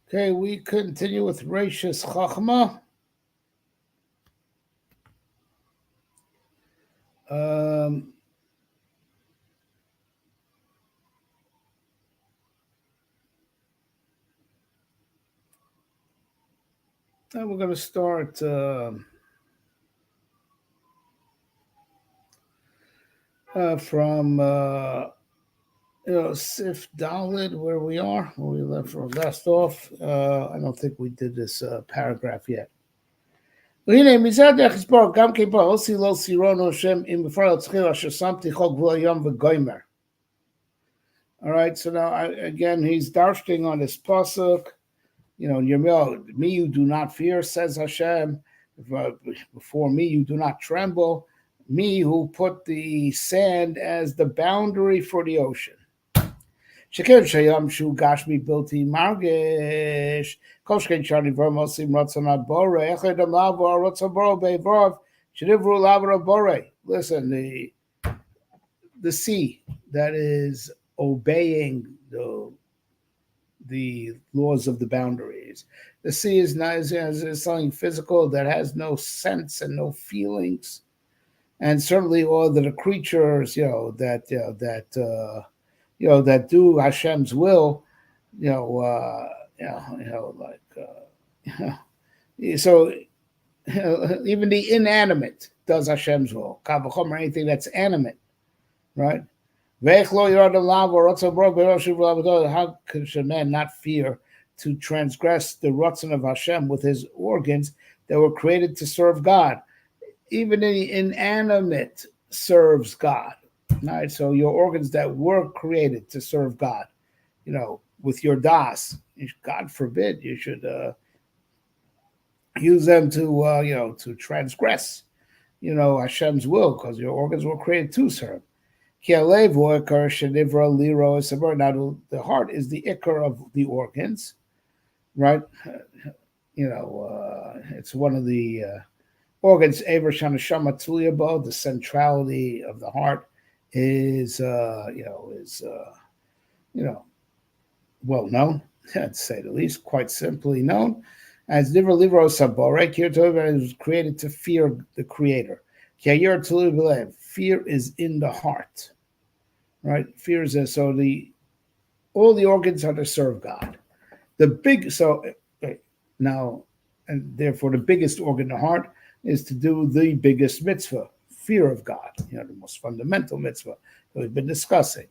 Okay, we continue with Reishis Chochma. Um, and we're going to start from Sif Dalit, where we are, where we left off. I don't think we did this paragraph yet. והנה מצד יחסבור גם כן פה עושי לא סירונו השם אם בפועל התחיל אשר שמתי חוק גבול היום וגוימר. All right, so now again he's darsting on this pasuk. Yirmiyahu, me you do not fear, says Hashem. Before me you do not tremble. Me who put the sand as the boundary for the ocean. Shekir Shayam Shu Gashmi Bilti Margish. Koshken Shani Vermosim Ratzana Bore. Echedam Lavo Ratzaboro Bevrov. Shedivru Lavra Bore. Listen, the sea that is obeying the laws of the boundaries. The sea is not is something physical that has no sense and no feelings, and certainly all the creatures, that do Hashem's will, so even the inanimate does Hashem's will. Kavachomer, anything that's animate, right? How should man not fear to transgress the Ratzon of Hashem with his organs that were created to serve God? Even the inanimate serves God. Right? So your organs that were created to serve God, with your das, God forbid you should use them to transgress, Hashem's will, because your organs were created to serve. Now, the heart is the ikar of the organs, right? It's one of the organs. The centrality of the heart is well known, to say the least, quite simply known as Divra Livro Sabore. It was created to fear the Creator. Fear is in the heart, right? Fear is there. So all the organs are to serve God. Now, and therefore the biggest organ, the heart, is to do the biggest mitzvah, fear of God. The most fundamental mitzvah that we've been discussing.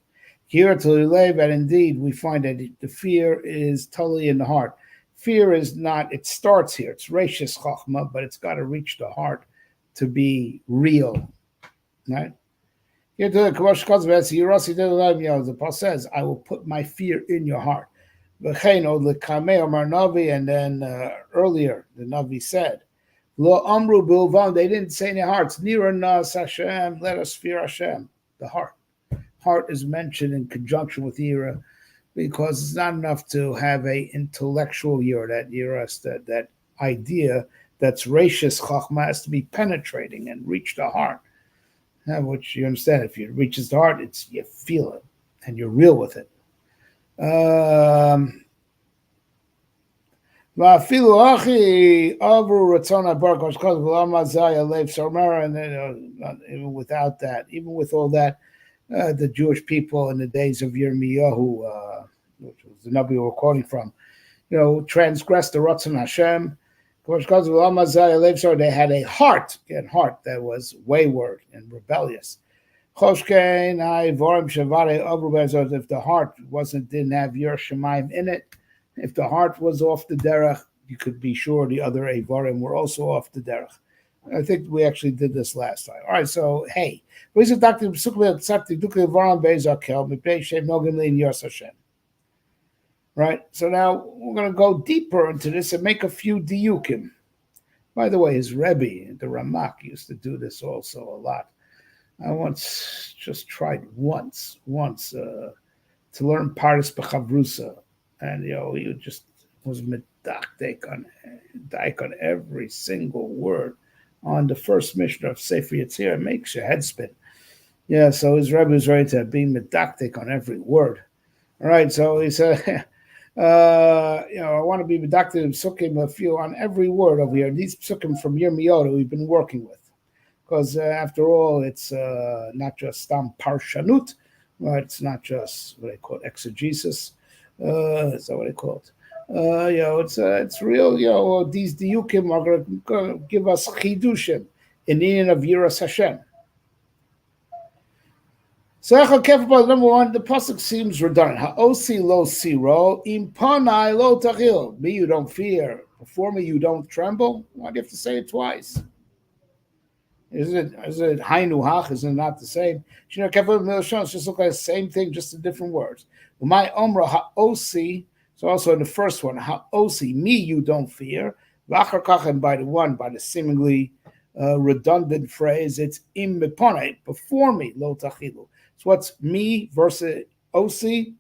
Here to Lilev, and indeed we find that the fear is totally in the heart. Fear is not. It starts here. It's Reishis Chochma, but it's got to reach the heart to be real. Right? Here to the Paul says, I will put my fear in your heart. And then earlier, the Navi said, Lo amru bilvan, they didn't say in their hearts, Nira nas Hashem, let us fear Hashem. The heart. Heart is mentioned in conjunction with Yira because it's not enough to have a intellectual Yira, that idea that's Reishis Chochma has to be penetrating and reach the heart. Which you understand, if it reaches the heart, you feel it and you're real with it. And even without that, even with all that, the Jewish people in the days of Yirmiyahu, which was the Nabi we're quoting from, transgressed the Ratzon Hashem. They had a heart that was wayward and rebellious. If the heart didn't have Yer Shemaim in it, if the heart was off the derech, you could be sure the other Eivarim were also off the derech. I think we actually did this last time. All right, so hey, right? So now we're going to go deeper into this and make a few diukim. By the way, his Rebbe, the Ramak, used to do this also a lot. I once just tried once to learn Paris B'Chavrusa, and he just was medakdek on every single word on the first mission of Sefer Yetzirah. It makes your head spin. Yeah, so his Rebbe was ready to be medakdek on every word. All right, so he said, I want to be medacted in psukim a few on every word over here. These psukim from Yirmiyahu that we've been working with, because after all, it's not just stam parshanut, right? It's not just what they call exegesis. Is that what they call it? It's real. These diukim are going to give us chidushim in the union of Yiras Hashem. So number one, the pasuk seems redundant. Ha'osi lo siro, impanai lo tachil. Me you don't fear. Before me you don't tremble. Why do you have to say it twice? Is it hainu hach? Is it not the same? It's just look like the same thing, just in different words. My omra ha'osi. So also in the first one, ha'osi, me you don't fear. V'achar kach, and by the seemingly redundant phrase, it's im mipanai, before me lo tachilu. So what's me versus osi?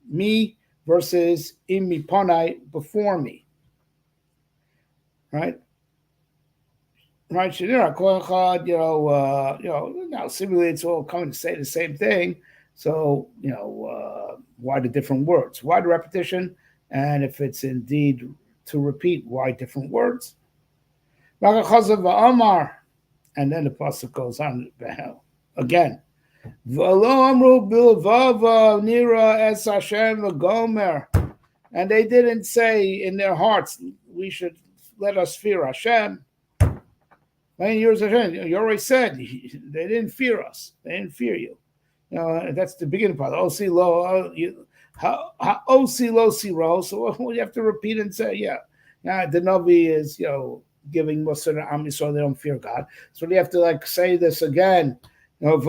Me versus im mipanai, before me. Right? Right? Now seemingly it's all coming to say the same thing. So, why the different words? Why the repetition? And if it's indeed to repeat, why different words? And then the pasuk goes on again. And they didn't say in their hearts, we should let us fear Hashem. You already said they didn't fear us. They didn't fear you. That's the beginning part. Osi lo siro. So you have to repeat and say, the Navi is giving Musar and Am Yisrael, they don't fear God. So you have to say this again. Of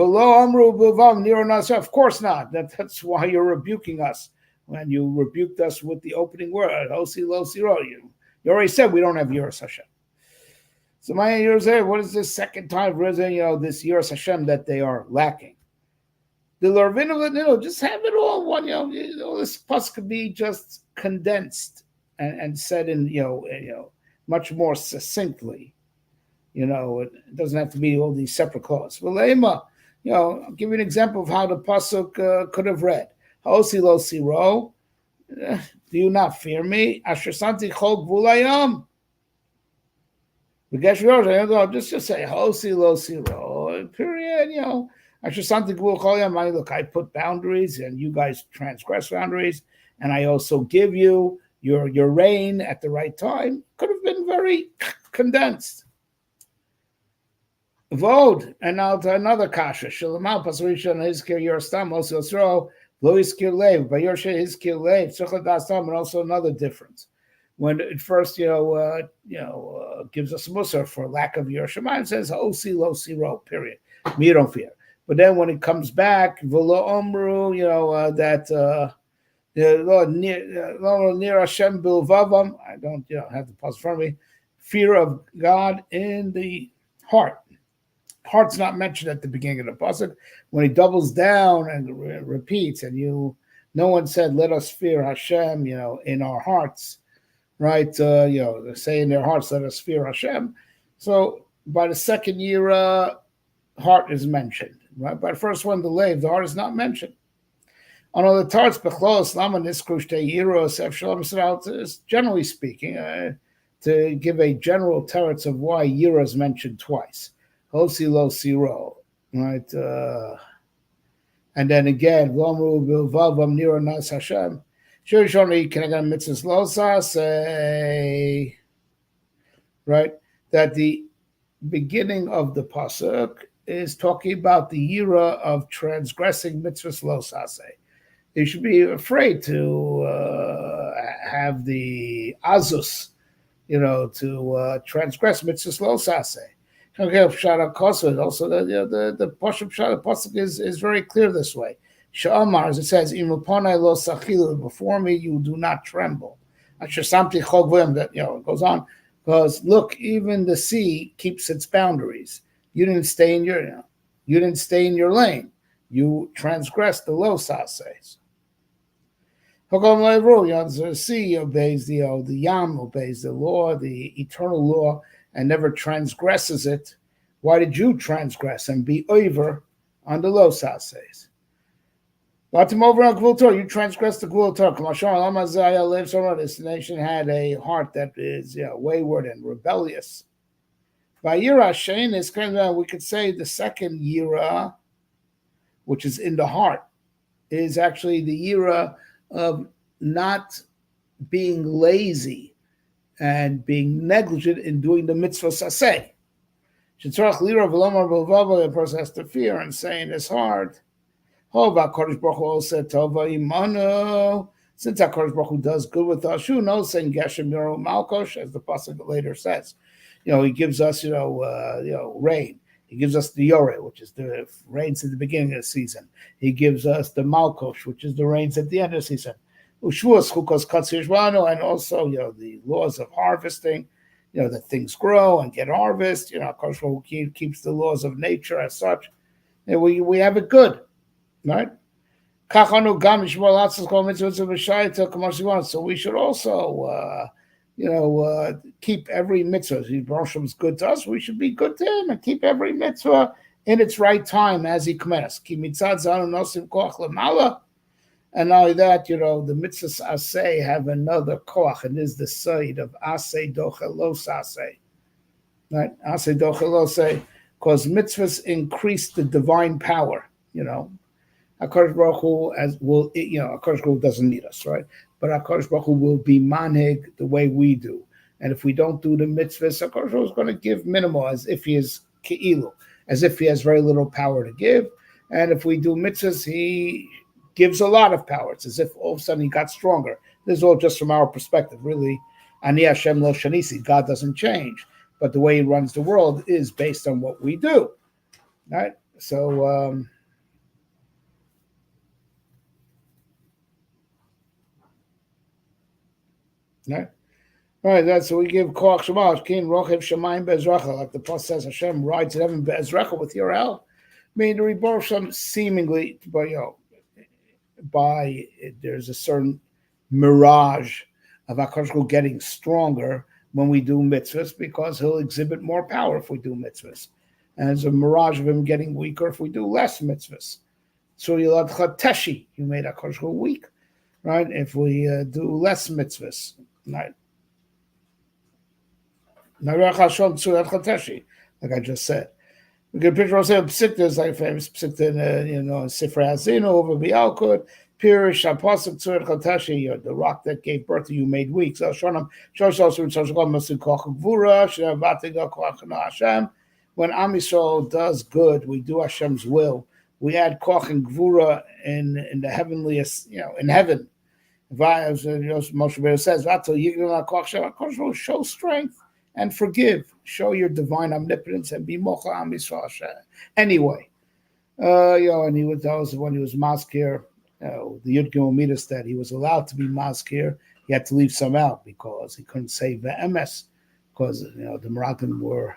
course not. That's why you're rebuking us. When you rebuked us with the opening word, Osi lo siro. You already said we don't have Yiras Hashem. So my Yiras, what is this second time this Yiras Hashem that they are lacking? The Lorvin, just have it all one. All this pus could be just condensed and said in much more succinctly. It doesn't have to be all these separate clauses. Well, I'll give you an example of how the pasuk could have read. Ha'osi lo siro, do you not fear me? Asher santi chol gvulayam. Just say Ha'osi lo siro. Period. Look, I put boundaries and you guys transgress boundaries, and I also give you your rain at the right time. Could have been very condensed. Vod, and now to another kasha. Shalamal pasrishan hizkir yorstam also throw lo hizkir lev, by your shit hizkir lev. Tzochat, and also another difference. When it first, gives us musar for lack of Yerushalayim, it says Osi lo siro, period. Me, you don't fear. But then when it comes back, v'lo omru, that lo nir Hashem bilvavam. I don't, have the pause in front of me. Fear of God in the heart. Heart's not mentioned at the beginning of the pasuk. When he doubles down and repeats, and no one said, "Let us fear Hashem," in our hearts. Right, they say in their hearts, let us fear Hashem. So by the second year, heart is mentioned. Right, by the first one, the lave, the heart is not mentioned. On all the tarts, bechlos, lama niskrush te yiros, Shalom said out, generally speaking, to give a general teretz of why yira is mentioned twice. Hosi lo siro, right, and then again, v'omru bilvavam nira nas Hashem. Right, that the beginning of the pasuk is talking about the yira of transgressing mitzvahs lo sase. You should be afraid to have the azus, to transgress mitzvahs lo sase. Also, the pasuk is very clear this way. Sha'amar, as it says, before me you do not tremble. That it goes on, because look, even the sea keeps its boundaries. You didn't stay in your lane. You transgressed the lo sases. The sea obeys the yam obeys the law, the eternal law, and never transgresses it. Why did you transgress and be over on the lo sases? Latim over on Gvul Torah, you transgressed the Gvul Torah. Kamashon Lamazaya lives on this nation had a heart that is wayward and rebellious. By Yira Shein is kind of, we could say the second Yira, which is in the heart, is actually the Yira of not being lazy and being negligent in doing the mitzvah saseh. The person has to fear and say in his heart, Kodesh Baruch Hu said, Tova Imanu. Since HaKadosh Baruch Hu does good with us, who knows, saying Geshem Yoro Malkosh, as the pasuk later says. He gives us, rain. He gives us the Yore, which is the rains at the beginning of the season. He gives us the Malkosh, which is the rains at the end of the season. Ushuas Chukos Katzir Shvano, and also, the laws of harvesting, that things grow and get harvest. HaKadosh Baruch Hu keeps the laws of nature as such. We have it good. Right? So we should also, keep every mitzvah. If Rosh is good to us, we should be good to him and keep every mitzvah in its right time as he commands. And not only that, the mitzvahs aseh have another koach, and this is the side of aseh dochelos aseh. Right? Aseh dochelos, because mitzvahs increase the divine power, HaKadosh Baruch Hu HaKadosh Baruch Hu doesn't need us, right? But HaKadosh Baruch Hu will be manhig the way we do. And if we don't do the mitzvahs, HaKadosh Baruch Hu is going to give minimal, as if he is ke'ilu, as if he has very little power to give. And if we do mitzvahs, he gives a lot of power. It's as if all of a sudden he got stronger. This is all just from our perspective, really. Ani Hashem lo shanisi, God doesn't change. But the way he runs the world is based on what we do, right? So, right. All right, that's so we give Koach Shemash, Kin Rochev Shemaim Be'ezracha, like the Pasuk says, Hashem rides in heaven Be'ezracha with your help. I mean, the Rebbe seemingly, by there's a certain mirage of HaKadosh Baruch Hu getting stronger when we do mitzvahs, because he'll exhibit more power if we do mitzvahs. And there's a mirage of him getting weaker if we do less mitzvahs. So Yilad Chateshi, you made HaKadosh Baruch Hu weak, right? If we do less mitzvahs, right? Like I just said. We can picture also Psikta, like famous Psikta in Sifra Hazino over Bialkut, Pirish Apostle Tzurat Chatashi, the rock that gave birth to you made weak. So Shonam Shosh also Masu Koch Gvura, Shavatiga Koch Hashem. When Am Yisrael does good, we do Hashem's will. We add Koch and Gvura in the heavenliest, in heaven. As Moshe Rabbeinu says, show strength and forgive. Show your divine omnipotence and be mocha am Yisrael. Anyway, and he was, that was when he was maskir. The Yud Gimel Midas that he was allowed to be maskir. He had to leave some out because he couldn't say the MS, because the Moroccan were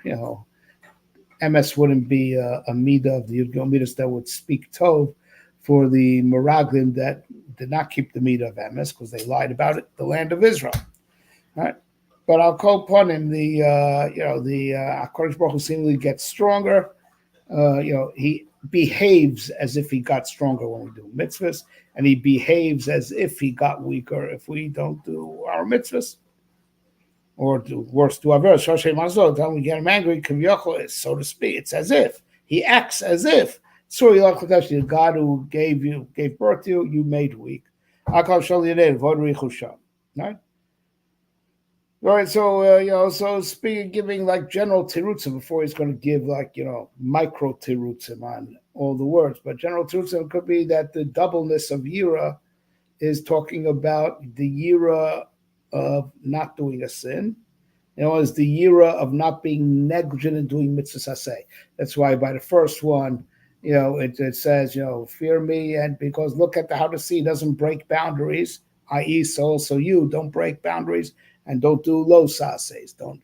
MS wouldn't be a midah of the Yud Gimel Midas that would speak tov for the Meraglim that did not keep the midah of MS because they lied about it, the land of Israel. All right. But I'll call upon him. The HaKadosh Baruch Hu seemingly gets stronger. He behaves as if he got stronger when we do mitzvahs, and he behaves as if he got weaker if we don't do our mitzvahs, or do worse, do averos. Shoshay Mazot, then we get him angry. Kavyochel, so to speak. It's as if he acts as if. The God who gave birth to you, you made weak. Right? Right, so so speaking, giving like general tirutzim before he's going to give micro tirutzim on all the words, but general tirutzim could be that the doubleness of yira is talking about the yira of not doing a sin, is the yira of not being negligent in doing mitzvahs aseh. That's why by the first one, it says, fear me, and because look at how the sea doesn't break boundaries, i.e., so also you don't break boundaries. And don't do low sases. Don't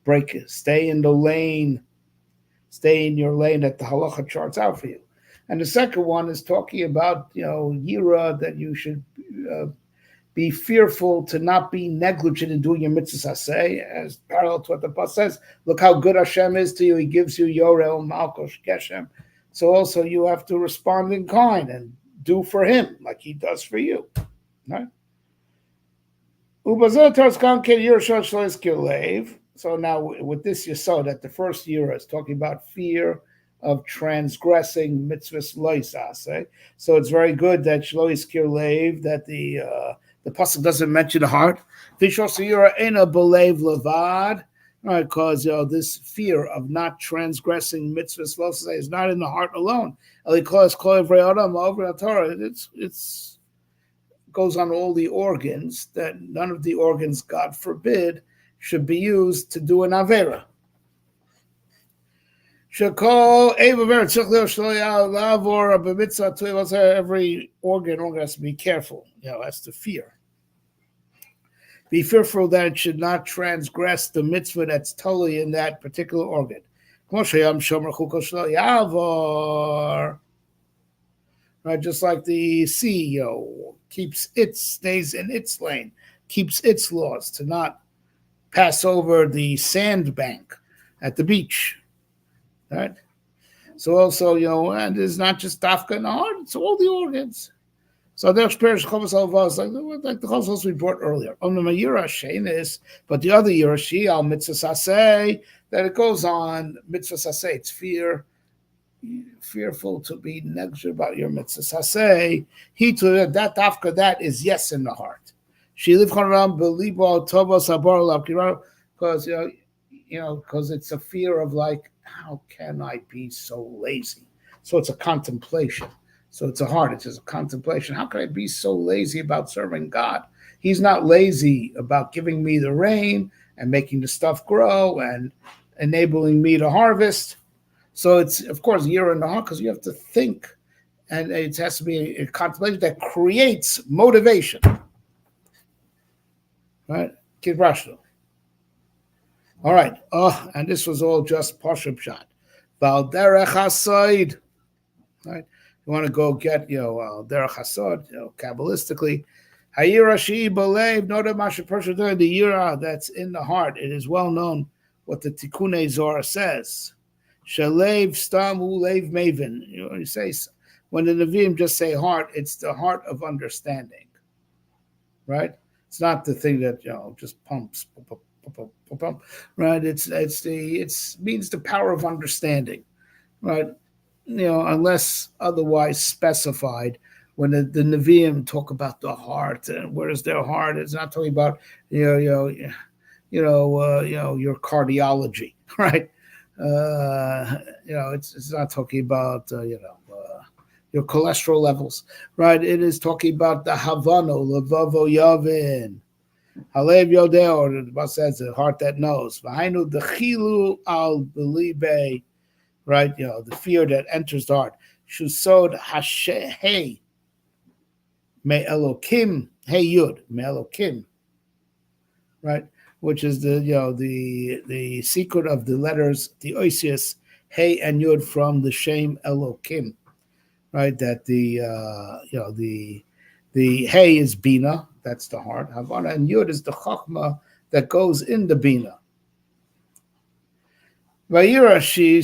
break it. Stay in the lane. Stay in your lane that the halacha charts out for you. And the second one is talking about, yira, that you should be fearful to not be negligent in doing your mitzvahs aseh, as parallel to what the pasuk says. Look how good Hashem is to you. He gives you yorel, malkosh, geshem. So also you have to respond in kind and do for him like he does for you. Right? So now with this you saw that the first year is talking about fear of transgressing mitzvahs loisase. So it's very good that shlois kirlev, that the pasuk doesn't mention the heart. Vishosiyura ena belev levad, right? Because this fear of not transgressing mitzvahs loisase is not in the heart alone. It's goes on all the organs, that none of the organs, God forbid, should be used to do an avera. Every organ has to be careful, has to fear. Be fearful that it should not transgress the mitzvah that's totally in that particular organ. Right, just like the sea, stays in its lane, keeps its laws to not pass over the sandbank at the beach. Right? So also, and it's not just dafka in the heart, it's all the organs. So there's Perish Chovos Halvos, like the Chovos we brought earlier. But the other Yirashi, al mitzvah saseh, that it goes on, mitzvah saseh, it's fearful to be negligent about your mitzvah. Say he to that dafka, that is yes in the heart. She live around belibo tobos abar because because it's a fear of like, how can I be so lazy? So it's a contemplation. So it's a heart. It's just a contemplation. How can I be so lazy about serving God? He's not lazy about giving me the rain and making the stuff grow and enabling me to harvest. So it's, of course, you're in the heart because you have to think, and it has to be a contemplation that creates motivation. Right? Kid Rashno. All right. And this was all just Pashup shot. Valderech Hasaid. Right? You want to go get, Derech Hasad, Kabbalistically. Hayira Shi Balev, Noda Masha Persha, the Yira that's in the heart. It is well known what the Tikkunei Zohar says. Shalev stam ulev maven. You say when the Nevi'im just say heart, it's the heart of understanding, right? It's not the thing that just pumps, pump, right? It means the power of understanding, right? Unless otherwise specified. When the Nevi'im talk about the heart and where is their heart, it's not talking about your cardiology, right? It's not talking about your cholesterol levels, right? It is talking about the Havano, Levavo Yavin, Halev Yodeh, or the Bible says the heart that knows. V'hainu the Chilu al Belibe, right? The fear that enters the heart. Shusod Hasheh Me Elokim Hey Yud Me Elokim, right? Which is the secret of the letters, the oisius, hey and yud from the Shem Elokim, right? That the hey is bina, that's the heart, Havana, and yud is the chochma that goes in the bina. Vayira she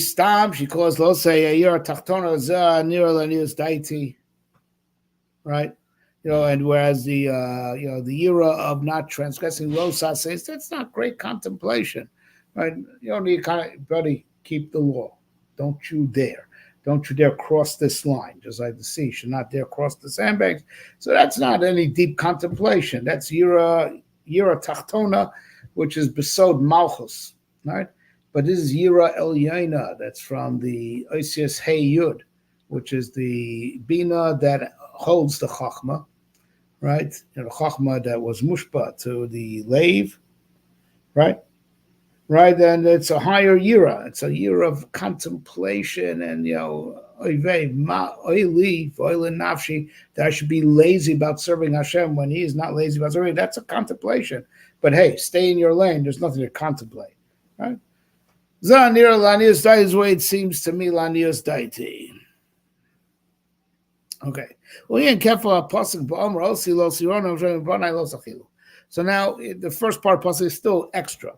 calls lo say ayira tachtona za nira lanius daiti, right? And whereas the era of not transgressing losa says that's not great contemplation, right? You need kind of, buddy, keep the law. Don't you dare cross this line. Just like the sea should not dare cross the sandbanks. So that's not any deep contemplation. That's yira tachtona, which is besod malchus, right? But this is yira elyana. That's from the oisius hey yud, which is the bina that holds the chochma. Right? The Chochma that was mushpa to the lave, right? Right, and it's a higher yira. It's a year of contemplation and, nafshi, that I should be lazy about serving Hashem when he is not lazy about serving. That's a contemplation. But hey, stay in your lane. There's nothing to contemplate, right? Zanir lanius daiti is the way it seems to me, lanius daiti. Okay. So now the first part is still extra,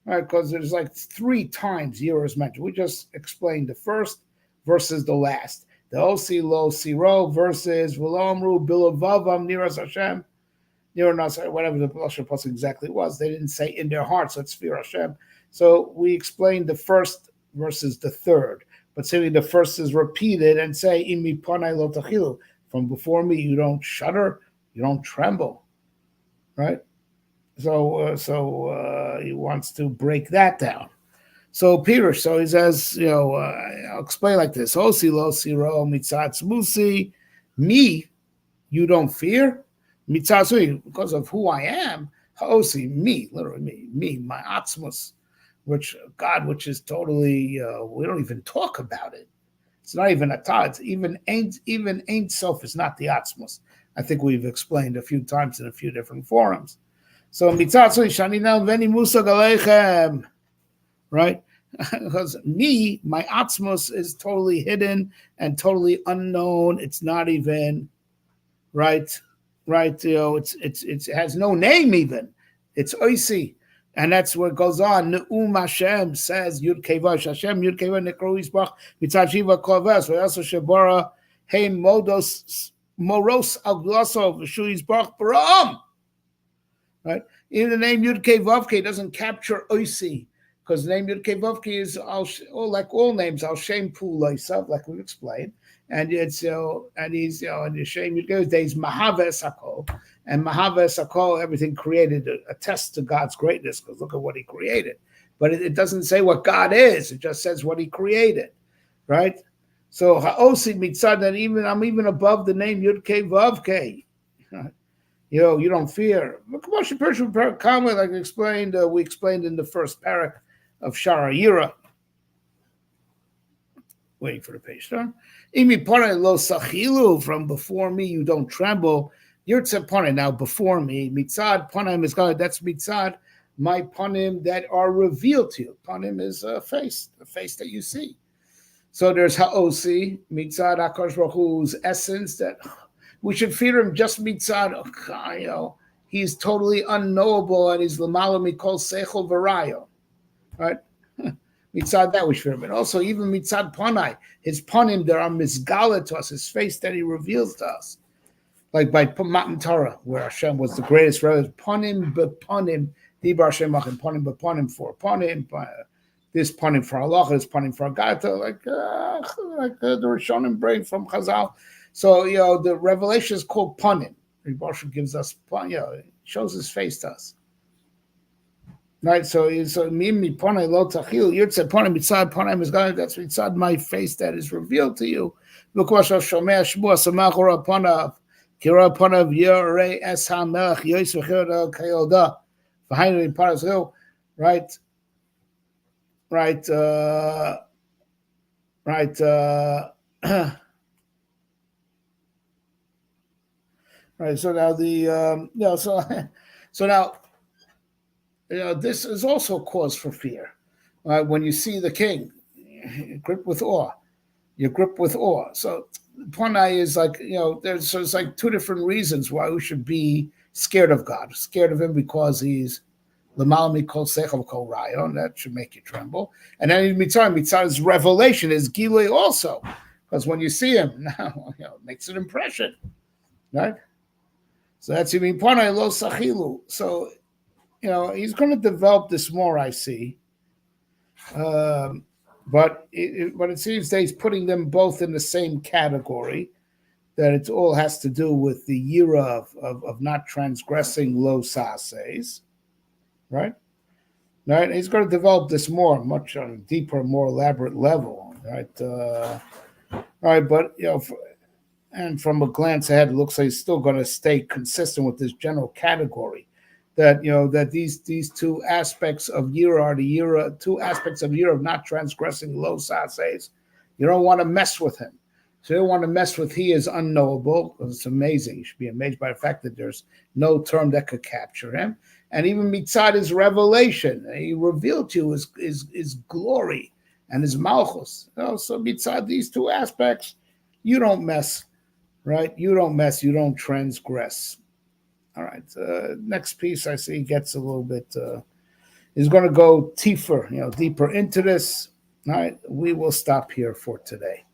right? Because there's like 3 times year is mentioned. We just explained the first versus the last. The Osi Lo Siro versus Velomru Bilavavam Niras Hashem. Niras, whatever the Lashon Pasuk exactly was. They didn't say in their hearts, let's fear Hashem. So we explained the first versus the third. But simply the first is repeated and say, Imi Panai Lo Tachilu. From before me, you don't shudder, you don't tremble. Right? So he wants to break that down. So Pirush, so he says, I'll explain like this. Osi lo siro mitzat musi, me, you don't fear? Mitzat because of who I am. Osi, me, literally me, my atzmus, which is totally, we don't even talk about it. It's not even a ta. It's even ain't self is not the atzmus. I think we've explained a few times in a few different forums. So mitzat shani now veni musa galechem. Right? Because me, my atzmos is totally hidden and totally unknown. It's not even right. It has no name even. It's oisi, and that's what goes on. Ne'um Hashem says Yud Kevash Hashem Yud Kevash Nekro Yisbach Mitzad Shiva Koves V'Yasa Shebara Hey Moros Al Glosso V'Shu Yisbach Baram. Right? Even the name Yud Kevavke doesn't capture oisi. Because the name Yud Kevavki is like all names, Al Shem Pulaisa, like we've explained, and it's and he's and the Shem Yud Kevavki is Mahave Sakol, and Mahave Sakol, everything created attests to God's greatness. Because look at what He created, but it doesn't say what God is; it just says what He created, right? So Ha'osi Mitzad, and I'm even above the name Yud Kevavki. You don't fear. Like explained, we explained in the first parak of Shara Yira. Waiting for the page turn. Imi pone lo sachilu, from before me you don't tremble. Yurtze pone, now before me. Mitzad ponim is God. That's mitzad, my ponim that are revealed to you. Ponim is a face, the face that you see. So there's ha'osi, mitzad HaKadosh Baruch Hu's essence, that we should fear him just mitzad. He's totally unknowable, and he's lamala mikol seichel v'rayo. Right? Mitzad that we should fear him. And also even mitzad panai, his panim that are misgala to us, his face that he reveals to us. Like by Matan Torah, where Hashem was the greatest revelation. Panim bepanim, dibar Hashem machin, panim bepanim for panim, this panim for halacha, this panim for agata, like the Rishonim bring from Chazal. So, the revelation is called panim. Rebbe gives us, shows his face to us. Right? So mimi panai lo tachil, yirtze panim mitzad panim is God, that's mitzad my face that is revealed to you. Look what shomea shmua samach ora panav, kira panav yorei es hamelech yois v'chirda kayoda, v'hainu in parazil, right? Right, right. So now so now, this is also cause for fear. When you see the king, you're gripped with awe. So Panai is like, there's like two different reasons why we should be scared of God. Scared of him because he's L'mal mikol seichel kol rayon, that should make you tremble. And then Mitzvah's revelation is Gilui also, because when you see him, now it makes an impression, right? So that's even Panai lo sachilu. So he's going to develop this more, I see. But it seems that he's putting them both in the same category, that it all has to do with the yira of not transgressing lo sases. Right? He's going to develop this much on a deeper, more elaborate level. Right? But and from a glance ahead, it looks like he's still going to stay consistent with this general category. That that these two aspects of yira are the yira, two aspects of yira of not transgressing lo sases. You don't want to mess with him. So you don't want to mess with he is unknowable, because it's amazing. You should be amazed by the fact that there's no term that could capture him. And even mitzad is revelation. He revealed to you his glory and his malchus. So mitzad, these two aspects, you don't mess, right? You don't transgress. All right. Next piece I see gets a little bit, is going to go deeper into this. All right. We will stop here for today.